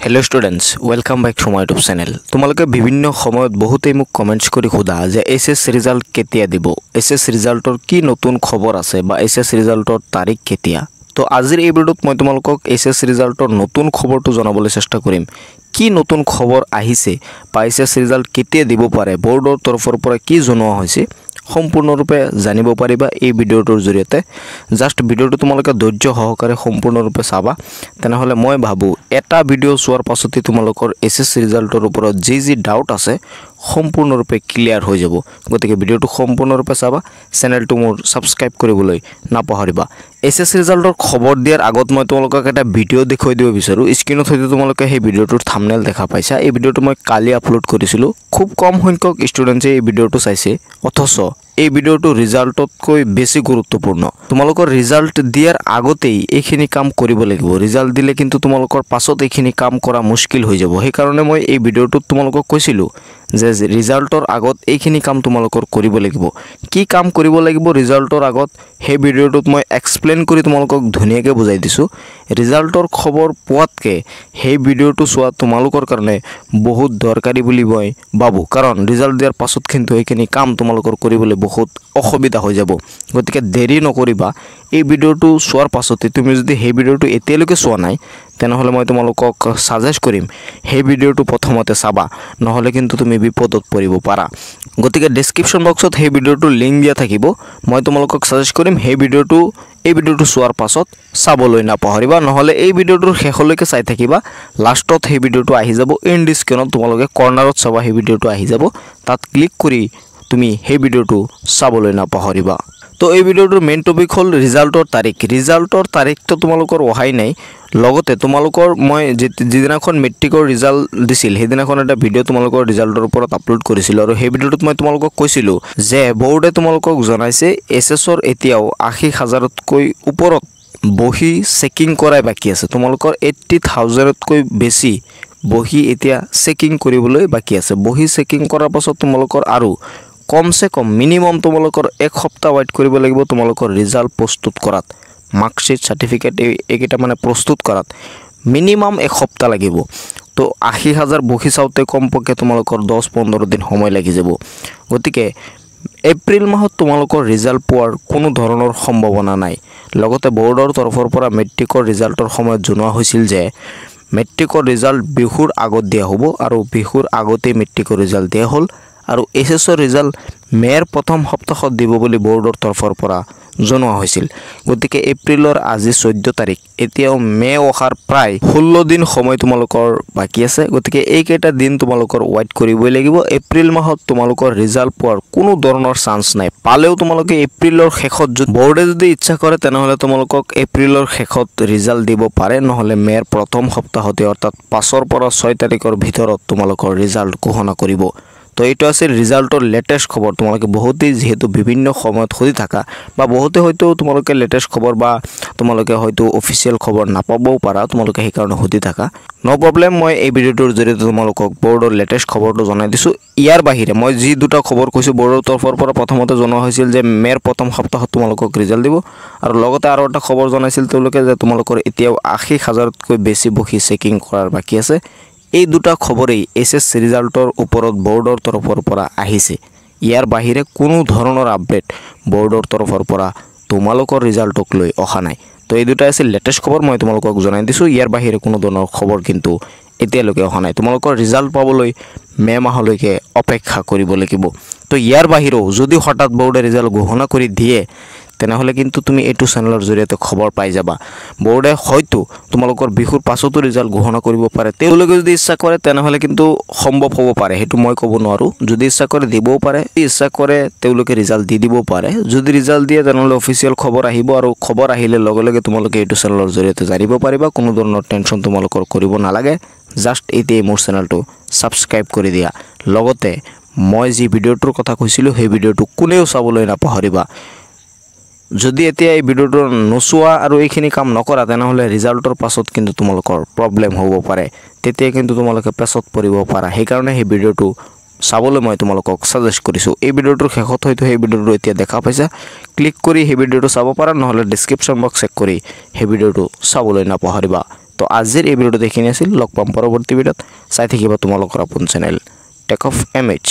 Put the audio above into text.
Hello students welcome back to my YouTube channel तुम्हारे विभिन्न समय बहुते मुझे कमेंट्स कर सोधा जे एसएस रिजल्ट केতিয়া দিব एसएस रिजल्टर की नतुन खबर आछे बा एसएस रिजल्टर तारीख केতিয়া तो आजिर এই ভিডিওত মই তোমালোকক एसएस रिजल्टर नतुन खबरটো জনাবলৈ চেষ্টা কৰিম কি নতুন খবৰ আহিছে বা एसएस रिजल्ट কেতিয়া দিব পাৰে বোৰ্ডৰ তৰফৰ পৰা কি জনোৱা হৈছে সম্পূৰ্ণৰূপে জানিব পাৰিবা এই ভিডিওটোৰ জৰিয়তে জাস্ট ভিডিওটো তোমালোকে ধৈৰ্য সহকাৰে সম্পূৰ্ণৰূপে চাবা তেনেহলে মই ভাবো এটা ভিডিও চোৱাৰ পাছতে তোমালোকৰ এসএস ৰিজাল্টৰ ওপৰত যি ডাউট আছে সম্পূৰ্ণৰূপে ক্লিয়াৰ হৈ যাব গতিকে ভিডিওটো সম্পূৰ্ণৰূপে চাবা চেনেলটো মোৰ সাবস্ক্ৰাইব কৰিবলৈ নাপাহৰিবা এসএস ৰিজাল্টৰ খবৰ দিয়াৰ আগত মই তোমালোকক এটা ভিডিও দেখুৱাই দিব বিচাৰো স্ক্ৰিনত হয়তো তোমালোকে এই ভিডিওটোৰ থাম্বনেল দেখা পাইছা এই ভিডিওটো মই কালি আপলোড কৰিছিলো খুব কম সংখ্যক ষ্টুডেন্টে এই ভিডিওটো চাইছে অথচ এই ভিডিওটো ৰিজাল্টতকৈ বেছি গুৰুত্বপূৰ্ণ তোমালোকৰ ৰিজাল্ট দিয়াৰ আগতেই এইখিনি কাম কৰিব লাগিব ৰিজাল্ট দিলে কিন্তু তোমালোকৰ পাছত এইখিনি কাম কৰা মুশকিল হৈ যাব সেই কাৰণে মই এই ভিডিওটো তোমালোকক কৈছিলো যে ৰিজাল্টৰ আগত এইখিনি কাম তোমালোকৰ কৰিব লাগিব কি কাম কৰিব লাগিব ৰিজাল্টৰ আগত হে ভিডিওটোত মই এক্সপ্লেইন কৰি তোমালোকক ধুনিয়াকৈ বুজাই দিছো ৰিজাল্টৰ খবৰ পোৱাতকে হে ভিডিওটো চোৱা তোমালোকৰ কাৰণে বহুত দৰকাৰী বুলি মই ভাবো কাৰণ ৰিজাল্ট দিয়াৰ পাছত কিন্তু এইখিনি কাম তোমালোকৰ কৰিবলৈ বহুত অসুবিধা হৈ যাব গতিকে দেৰি নকৰিবা এই ভিডিওটো চোৱাৰ পাছতে তুমি যদি হে ভিডিওটো এতিয়ালৈকে চোৱা নাই তেনেহলে মই তোমালোকক সাজেষ্ট কৰিম হে ভিডিওটো প্ৰথমতে চাবা নহলে কিন্তু তুমি বিপদত পৰিব পাৰা গতিকে ডেসক্ৰিপচন বক্সত হে ভিডিওটো লিংক দিয়া থাকিব মই তোমালোকক সাজেষ্ট কৰিম হে ভিডিওটো এই ভিডিওটো চোৱাৰ পাছত চাবলৈ নাপাহৰিবা নহলে এই ভিডিওটোৰ শেষলৈকে চাই থাকিবা লাষ্টত হে ভিডিওটো আহি যাব এন্ড স্ক্ৰিনত তোমালোকে কৰ্নাৰত চাবা হে ভিডিওটো আহি যাব তাত ক্লিক কৰি তুমি হে ভিডিওটো চাবলৈ নাপাহৰিবা তো এই ভিডিওটোৰ মেইন টপিক হল ৰিজাল্টৰ তাৰিখ তো তোমালোকৰ অহাই নাই লগতে তোমালোকৰ মই যিদিনাখন মেট্ৰিকৰ ৰিজাল্ট দিছিল হেদিনাখন এটা ভিডিও তোমালোকৰ ৰিজাল্টৰ ওপৰত আপলোড কৰিছিল আৰু সেই ভিডিওটোত মই তোমালোকক কৈছিলো যে বোৰ্ডে তোমালোকক জনাইছে এসএছৰ এতিয়াও ৮০,০০০তকৈ ওপৰত বহি চেকিং কৰাই বাকি আছে তোমালোকৰ ৮০,০০০তকৈ বেছি বহি এতিয়া চেকিং কৰিবলৈ বাকি আছে বহি চেকিং কৰাৰ পাছত তোমালোকৰ আৰু কম সে কম মিনিমাম তোমালোকৰ এক সপ্তাহ ওয়েট কৰিব লাগিব তোমালোকৰ ৰিজাল্ট প্ৰস্তুত কৰাত মাৰ্কশিট সাৰ্টিফিকেট এইকেইটা মানে প্ৰস্তুত কৰাত মিনিমাম এক সপ্তাহ লাগিব তো ৮০,০০০ বহি চাওতে কমপক্ষে তোমালোকৰ ১০-১৫ দিন সময় লাগি যাব গতিকে এপ্ৰিল মাহত তোমালোকৰ ৰিজাল্ট পোৱাৰ কোনো ধৰণৰ সম্ভাৱনা নাই লগতে বোৰ্ডৰ তৰফৰ পৰা মেট্ৰিকৰ ৰিজাল্টৰ সময়ত জনোৱা হৈছিল যে মেট্ৰিকৰ ৰিজাল্ট বিহুৰ আগত দিয়া হ'ব আৰু বিহুৰ আগতে মেট্ৰিকৰ ৰিজাল্ট দিয়া হ'ল আৰু এসএছৰ ৰিজাল্ট মেৰ প্ৰথম সপ্তাহত দিব বুলি বোৰ্ডৰ তৰফৰ পৰা জনোৱা হৈছিল গতিকে এপ্ৰিলৰ আজি 14 তাৰিখ এতিয়াও মে অহাৰ প্ৰায় 16 দিন সময় তোমালোকৰ বাকি আছে গতিকে এই কেইটা দিন তোমালোকৰ ওয়েট কৰিবই লাগিব এপ্ৰিল মাহত তোমালোকৰ ৰিজাল্ট পোৱাৰ কোনো ধৰণৰ চান্স নাই পালেও তোমালোকে এপ্ৰিলৰ শেষত বোৰ্ডে যদি ইচ্ছা কৰে তেনেহলে তোমালোকক এপ্ৰিলৰ শেষত ৰিজাল্ট দিব পাৰে নহলে মেৰ প্ৰথম সপ্তাহতে অৰ্থাৎ 5 পৰা 6 তাৰিখৰ ভিতৰত তোমালোকৰ ৰিজাল্ট ঘোষণা কৰিব তো এইটো আছে ৰিজাল্টৰ লেটেস্ট খবৰ তোমালোকে বহুতে যেহেতু বিভিন্ন সময়ত খুদি থাকা বা বহুতে হয়তো তোমালোকে লেটেস্ট খবৰ বা তোমালোকে হয়তো অফিচিয়াল খবৰ নাপাবও পাৰা তোমালোকে সেই কাৰণে খুদি থাকা নো প্ৰবলেম মই এই ভিডিওটোৰ জৰিয়তে তোমালোকক বোৰ্ডৰ লেটেস্ট খবৰটো জনাই দিছো ইয়াৰ বাহিৰে মই যি দুটা খবৰ কৈছো বোৰ্ডৰ তৰফৰ পৰা প্ৰথমতে জনোৱা হৈছিল যে মেৰ প্ৰথম সপ্তাহত তোমালোকক ৰিজাল্ট দিব আৰু লগতে আৰু এটা খবৰ জনাইছিল তেওঁলোকে যে তোমালোকৰ এতিয়াও ৮০,০০০তকৈ বেছি বহি চেকিং কৰাৰ বাকি আছে এই দুটা খবৰেই এসএস ৰিজাল্টৰ ওপৰত বোৰ্ডৰ তৰফৰ পৰা আহিছে ইয়াৰ বাহিৰে কোনো ধৰণৰ আপডেট বোৰ্ডৰ তৰফৰ পৰা তোমালোকৰ ৰিজাল্টক লৈ অহা নাই তো এই দুটা আছে লেটেস্ট খবৰ মই তোমালোকক জনাই দিছো ইয়াৰ বাহিৰে কোনো ধৰণৰ খবৰ কিন্তু এতিয়ালৈকে অহা নাই তোমালোকৰ ৰিজাল্ট পাবলৈ মে মাহলৈকে অপেক্ষা কৰিব লাগিব তো ইয়াৰ বাহিৰেও যদি হঠাৎ বোৰ্ডে ৰিজাল্ট ঘোষণা কৰি দিয়ে তেনেহলে কিন্তু তুমি এটো চ্যানেলৰ জৰিয়তে খবৰ পাই যাবা বোৰ্ডে হয়তো তোমালোকৰ বিহুৰ পাছতো ৰিজাল্ট ঘোষণা কৰিব পাৰে তেওঁলোকে যদি ইচ্ছা কৰে তেনেহলে কিন্তু সম্ভৱ হ'ব পাৰে হেতু মই ক'ব নোৱাৰো যদি ইচ্ছা কৰে দিবও পাৰে ইচ্ছা কৰে তেওঁলোকে ৰিজাল্ট দি দিব পাৰে যদি ৰিজাল্ট দিয়ে তেনেহলে অফিচিয়াল খবৰ আহিব আৰু খবৰ আহিলে লগে লগে তোমালোকে এটো চ্যানেলৰ জৰিয়তে জানিব পাৰিবা কোনো ধৰণৰ টেনচন তোমালোকৰ কৰিব নালাগে জাস্ট এই মোৰ চ্যানেলটো সাবস্ক্ৰাইব কৰি দিয়া লগতে মই যি ভিডিওটোৰ কথা কৈছিলো সেই ভিডিওটো কোনেও চাবলৈ নাপাহৰিবা যদি এতিয়া এই ভিডিওটো নচোৱা আৰু এইখিনি কাম নকৰা তেনেহলে ৰিজাল্টৰ পাছত কিন্তু তোমালোকৰ প্ৰবলেম হ'ব পাৰে তেতিয়া কিন্তু তোমালোকে পেছত পৰিব পাৰা সেই কাৰণে এই ভিডিওটো চাবলৈ মই তোমালোকক সাজেষ্ট কৰিছো এই ভিডিওটোৰ শেষত হয়তো এই ভিডিওটো এতিয়া দেখা পাইছা ক্লিক কৰি এই ভিডিওটো চাব পাৰা নহলে ডেসক্ৰিপচন বক্স চেক কৰি এই ভিডিওটো চাবলৈ নাপাহৰিবা তো আজিৰ এই ভিডিঅ'টো দেখি আছিল লগ পাম পৰৱৰ্তী ভিডিঅ'ত চাই থাকিব তোমালোকৰ আপোন চেনেল টেক অফ MH।